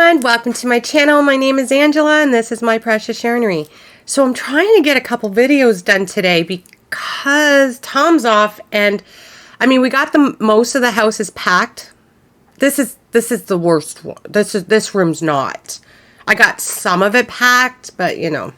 everyone, welcome to my channel. My name is Angela and this is my precious yarnery. So I'm trying to get a couple videos done today because Tom's off, and I mean we got most of the house is packed. This is the worst one. This room's not. I got some of it packed, but you know.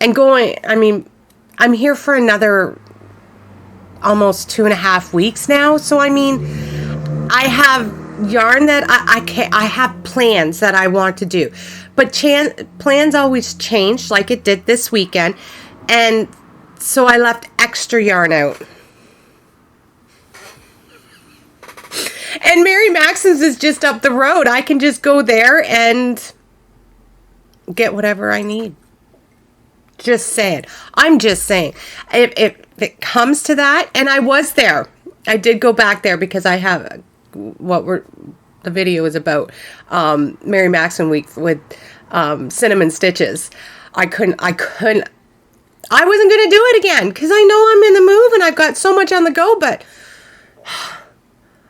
And I mean I'm here for another almost 2.5 weeks now, so I mean I have yarn that I have plans that I want to do, but plans always change, like it did this weekend, and so I left extra yarn out. And Mary Maxims is just up the road. I can just go there and get whatever I need. Just saying. I'm just saying. If it comes to that, and I was there. I did go back there because I have the video is about Mary Maxim week with cinnamon stitches. I wasn't going to do it again because I know I'm in the move and I've got so much on the go, but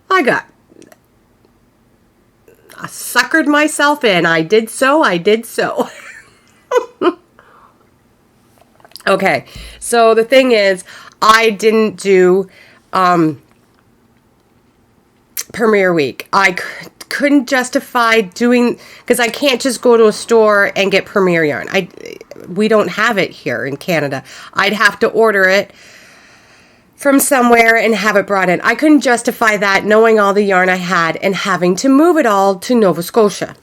I suckered myself in. I did so. Okay, so the thing is, I didn't do premiere week. I couldn't justify doing, because I can't just go to a store and get premiere yarn. We don't have it here in Canada. I'd have to order it from somewhere and have it brought in. I couldn't justify that, knowing all the yarn I had and having to move it all to Nova Scotia.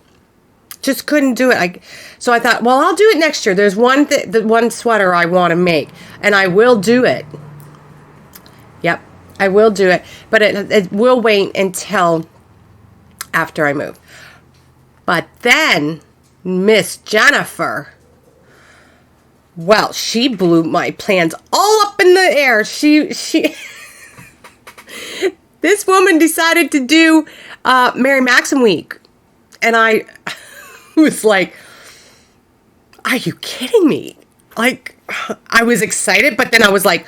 Just couldn't do it. So I thought, well, I'll do it next year. There's one sweater I want to make, and I will do it. Yep, I will do it, but it will wait until after I move. But then Miss Jennifer, well, she blew my plans all up in the air. She this woman decided to do Mary Maxim week, and I was like, are you kidding me? Like, I was excited, but then I was like,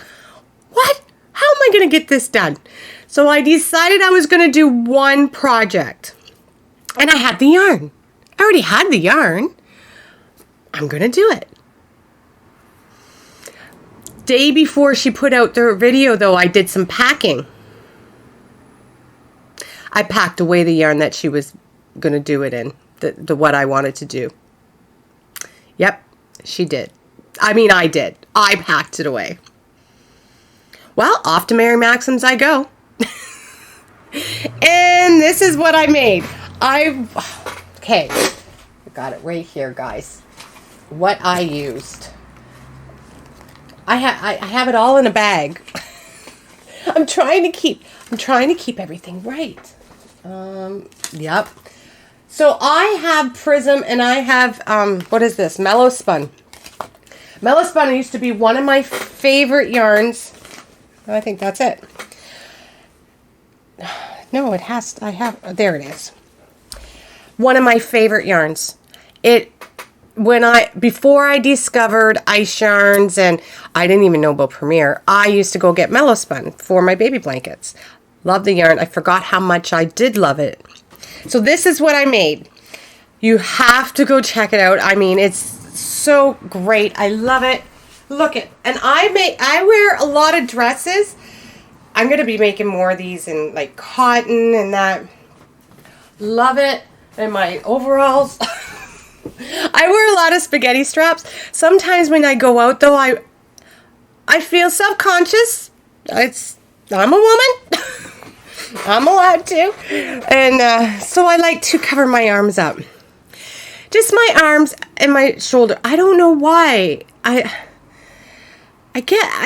what? How am I going to get this done? So I decided I was going to do one project. And I had the yarn. I already had the yarn. I'm going to do it. Day before she put out the video, though, I did some packing. I packed away the yarn that she was going to do it in. The what I wanted to do. Yep, she did. I mean, I did. I packed it away. Well, off to Mary Maxim's I go. And this is what I made. Okay, I got it right here, guys. What I used. I have it all in a bag. I'm trying to keep everything right. Yep. So I have Prism and I have what is this? Mellow Spun. Mellow Spun used to be one of my favorite yarns. I think that's it. No, it has. There it is. One of my favorite yarns. Before I discovered ice yarns, and I didn't even know about Premier, I used to go get Mellow Spun for my baby blankets. Love the yarn. I forgot how much I did love it. So this is what I made. You have to go check it out. I mean, it's so great. I love it. Look it. And I wear a lot of dresses. I'm going to be making more of these in like cotton and that. Love it. And my overalls. I wear a lot of spaghetti straps. Sometimes when I go out, though, I feel self-conscious. I'm a woman. I'm allowed to. And so I like to cover my arms up. Just my arms and my shoulder. I don't know why. I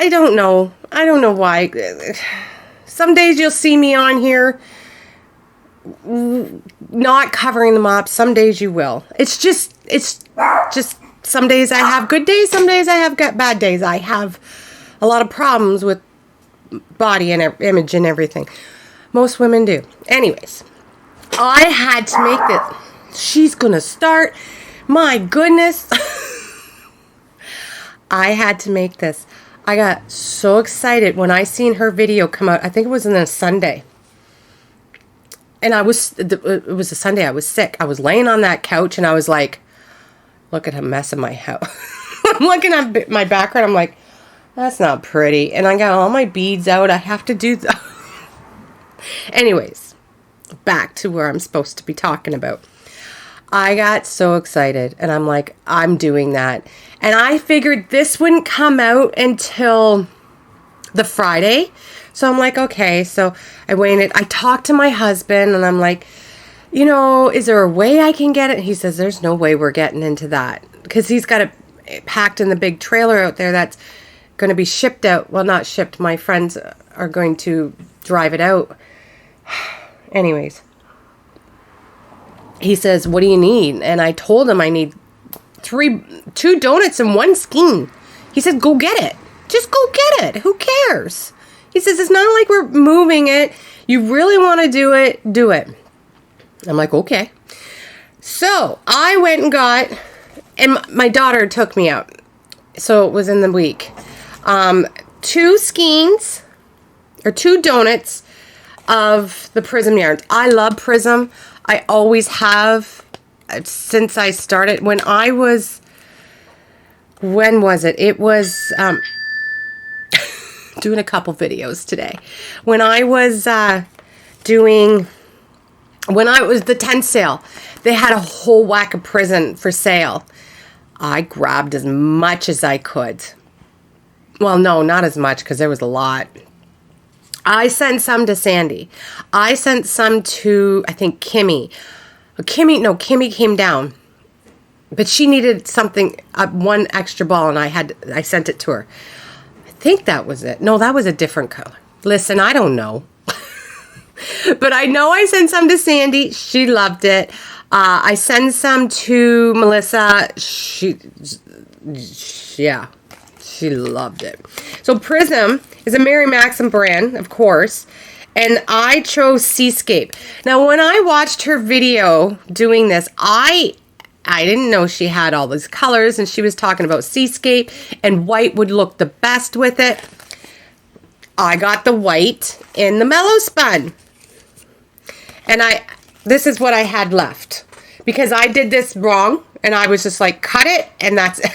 don't know. I don't know why. Some days you'll see me on here not covering them up. Some days you will. It's just some days I have good days. Some days I have bad days. I have a lot of problems with body and image and everything. Most women do. Anyways, I had to make this. She's going to start. My goodness. I had to make this. I got so excited when I seen her video come out. I think it was on a Sunday. And it was a Sunday. I was sick. I was laying on that couch and I was like, look at a mess in my house. I'm looking at my background. I'm like, that's not pretty. And I got all my beads out. I have to do that. Anyways, back to where I'm supposed to be talking about. I got so excited and I'm like, I'm doing that. And I figured this wouldn't come out until the Friday. So I'm like, okay. So I waited. I talked to my husband and I'm like, you know, is there a way I can get it? He says, there's no way we're getting into that. Because he's got it packed in the big trailer out there that's going to be shipped out. Well, not shipped. My friends are going to drive it out. Anyways. He says, what do you need? And I told him I need 2 donuts and 1 skein. He said, go get it. Just go get it. Who cares? He says, it's not like we're moving it. You really want to do it, do it. I'm like, okay. So I went and got, and my daughter took me out. So it was in the week. 2 skeins, or 2 donuts of the Prism yarns. I love Prism. I always have since I started. When was it? It was doing a couple videos today. When I was when I was the tent sale, they had a whole whack of Prism for sale. I grabbed as much as I could. Well, no, not as much because there was a lot. I sent some to Sandy. I sent some to, I think, Kimmy. Kimmy came down. But she needed something, 1 extra ball, and I sent it to her. I think that was it. No, that was a different color. Listen, I don't know. But I know I sent some to Sandy. She loved it. I sent some to Melissa. She loved it. So Prism is a Mary Maxim brand, of course, and I chose Seascape. Now, when I watched her video doing this, I didn't know she had all these colors, and she was talking about Seascape, and white would look the best with it. I got the white in the Mellow Spun, and this is what I had left, because I did this wrong, and I was just like, cut it, and that's it.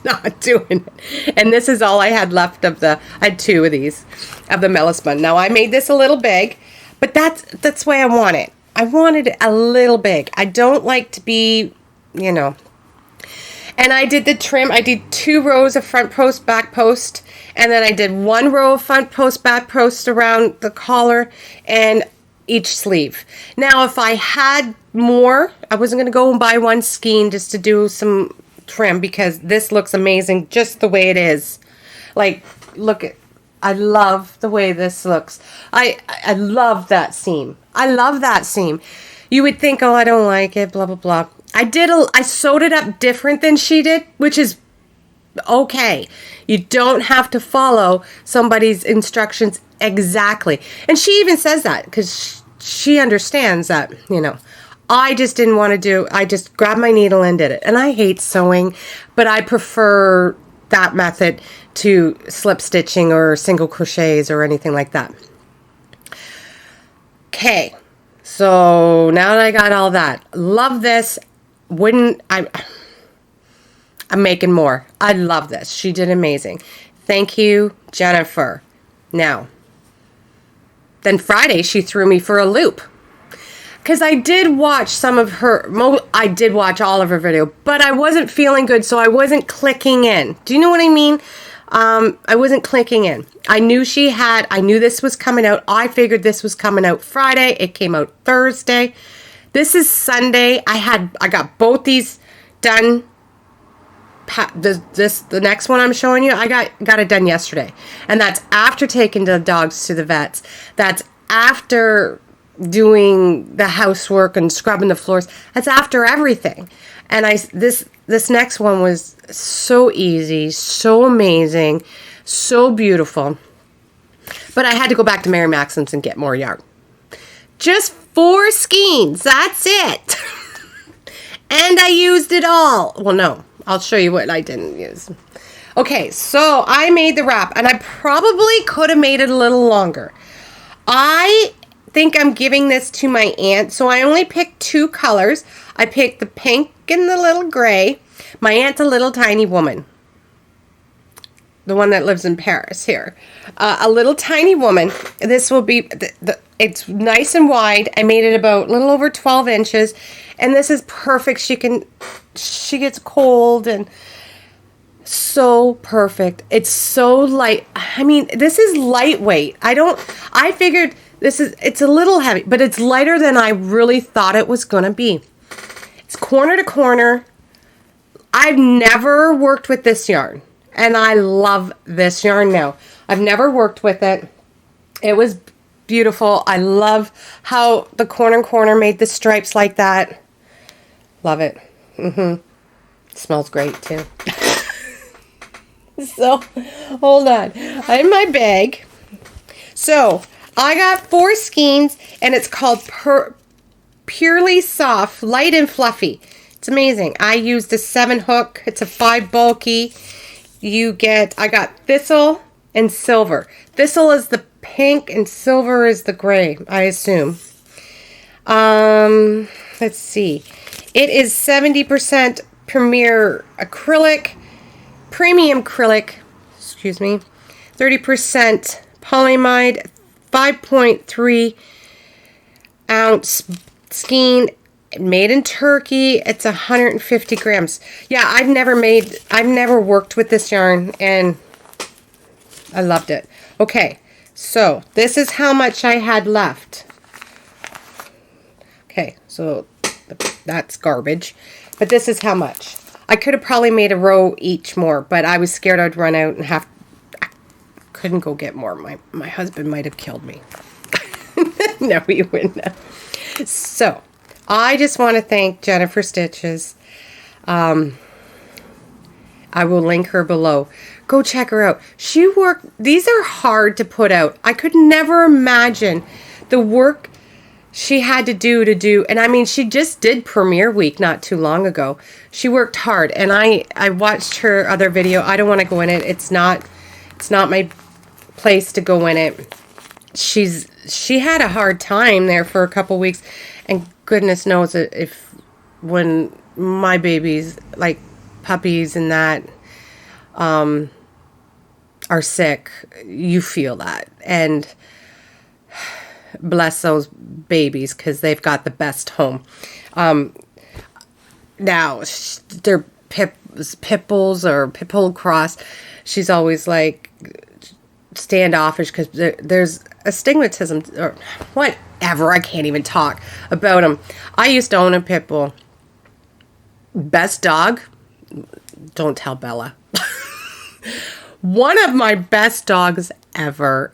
Not doing it. And this is all I had left of I had 2 of these of the Mellow Spun. Now I made this a little big, but that's the way I want it. I wanted it a little big. I don't like to be, you know. And I did the trim. I did 2 rows of front post, back post, and then I did 1 row of front post, back post around the collar and each sleeve. Now, if I had more, I wasn't going to go and buy 1 skein just to do some trim, because this looks amazing just the way it is. Like, look at, I love the way this looks. I love that seam. I love that seam. You would think, oh, I don't like it, blah blah blah. I sewed it up different than she did, which is okay. You don't have to follow somebody's instructions exactly. And she even says that because she understands that, you know. I just didn't want to I just grabbed my needle and did it. And I hate sewing, but I prefer that method to slip stitching or single crochets or anything like that. Okay, so now that I got all that, love this. I'm making more. I love this. She did amazing. Thank you, Jennifer. Now, then Friday she threw me for a loop. Because I did watch some of her, I did watch all of her video, but I wasn't feeling good, so I wasn't clicking in. Do you know what I mean? I wasn't clicking in. I knew this was coming out. I figured this was coming out Friday. It came out Thursday. This is Sunday. I got both these done. The next one I'm showing you, I got it done yesterday. And that's after taking the dogs to the vets. That's after doing the housework and scrubbing the floors. That's after everything. And this next one was so easy, so amazing, so beautiful. But I had to go back to Mary Maxims and get more yarn. Just 4 skeins, that's it. And I used it all. Well, no, I'll show you what I didn't use. Okay, so I made the wrap, and I probably could have made it a little longer. I think I'm giving this to my aunt, so I only picked 2 colors. I picked the pink and the little gray. My aunt's a little tiny woman. The one that lives in Paris here. A little tiny woman. This will be, it's nice and wide. I made it about a little over 12 inches. And this is perfect. She gets cold and so perfect. It's so light. I mean, this is lightweight. I figured it's a little heavy, but it's lighter than I really thought it was going to be. It's corner to corner. I've never worked with this yarn. And I love this yarn now. I've never worked with it. It was beautiful. I love how the corner made the stripes like that. Love it. Smells great too. So, hold on. I'm in my bag. So, I got 4 skeins, and it's called Purely Soft, Light and Fluffy. It's amazing. I used a 7 hook. It's a 5 bulky. I got thistle and silver. Thistle is the pink and silver is the gray, I assume. Let's see. It is 70% premium acrylic, 30% polyamide, 5.3 ounce skein, made in Turkey. It's 150 grams. Yeah, I've never worked with this yarn, and I loved it. Okay, so this is how much I had left. Okay, so that's garbage, but this is how much. I could have probably made a row each more, but I was scared I'd run out and I couldn't go get more. My husband might have killed me. No, he wouldn't have. So, I just want to thank Jennifer Stitches. I will link her below. Go check her out. These are hard to put out. I could never imagine the work she had to do. And I mean, she just did premiere week not too long ago. She worked hard, and I watched her other video. I don't want to go in it. It's not my place to go in it. She had a hard time there for a couple weeks, and goodness knows if when my babies, like puppies and that, are sick, you feel that. And bless those babies, because they've got the best home. Now, they're pit bulls or pit bull cross. She's always like standoffish because there's astigmatism or whatever. I can't even talk about them. I used to own a pit bull. Best dog. Don't tell Bella. One of my best dogs ever.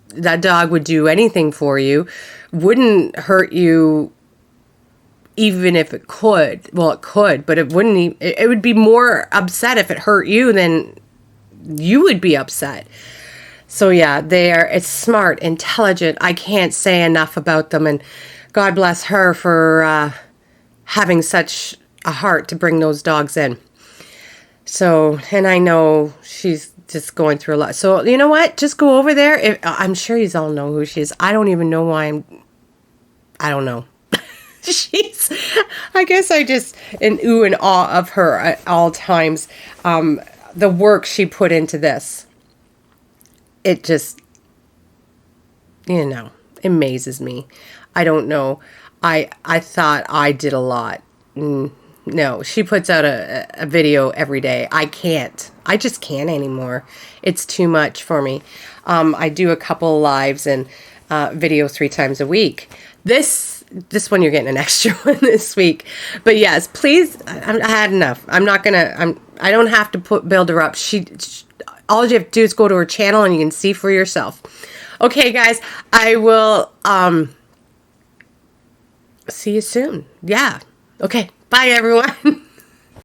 That dog would do anything for you. Wouldn't hurt you even if it could. Well, it could, but it wouldn't. It would be more upset if it hurt you than you would be upset. So yeah, it's smart, intelligent. I can't say enough about them, and God bless her for having such a heart to bring those dogs in. So, and I know she's just going through a lot. So, you know what? Just go over there. I'm sure you all know who she is. I don't even know why I don't know. I guess I just in ooh and awe of her at all times. The work she put into this, it just, amazes me. I don't know. I thought I did a lot. No, she puts out a video every day. I just can't anymore. It's too much for me. I do a couple lives and videos 3 times a week. This one you're getting an extra one this week. But yes, please, I had enough. I don't have to build her up. All you have to do is go to her channel and you can see for yourself. Okay, guys, I will see you soon. Yeah. Okay. Bye, everyone.